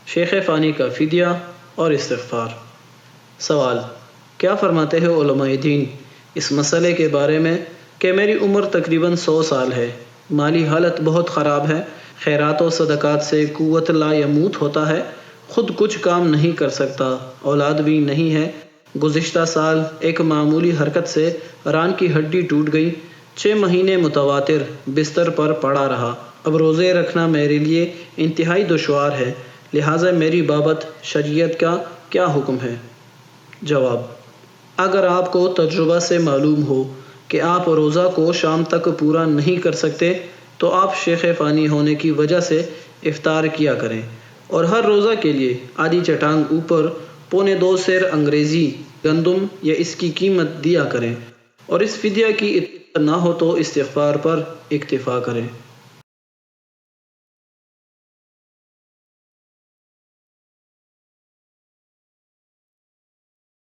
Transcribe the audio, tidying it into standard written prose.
شیخ فانی کا فدیہ اور استغفار۔ سوال: کیا فرماتے ہیں علماء دین اس مسئلے کے بارے میں کہ میری عمر تقریباً 100 سال ہے، مالی حالت بہت خراب ہے، خیرات و صدقات سے قوت لا یموت ہوتا ہے، خود کچھ کام نہیں کر سکتا، اولاد بھی نہیں ہے۔ گزشتہ سال ایک معمولی حرکت سے ران کی ہڈی ٹوٹ گئی، 6 مہینے متواتر بستر پر پڑا رہا۔ اب روزے رکھنا میرے لیے انتہائی دشوار ہے، لہٰذا میری بابت شریعت کا کیا حکم ہے؟ جواب: اگر آپ کو تجربہ سے معلوم ہو کہ آپ روزہ کو شام تک پورا نہیں کر سکتے تو آپ شیخ فانی ہونے کی وجہ سے افطار کیا کریں اور ہر روزہ کے لیے آدھی چٹانگ اوپر 1.25 سیر انگریزی گندم یا اس کی قیمت دیا کریں، اور اس فدیہ کی اطاعت نہ ہو تو استغفار پر اکتفا کریں۔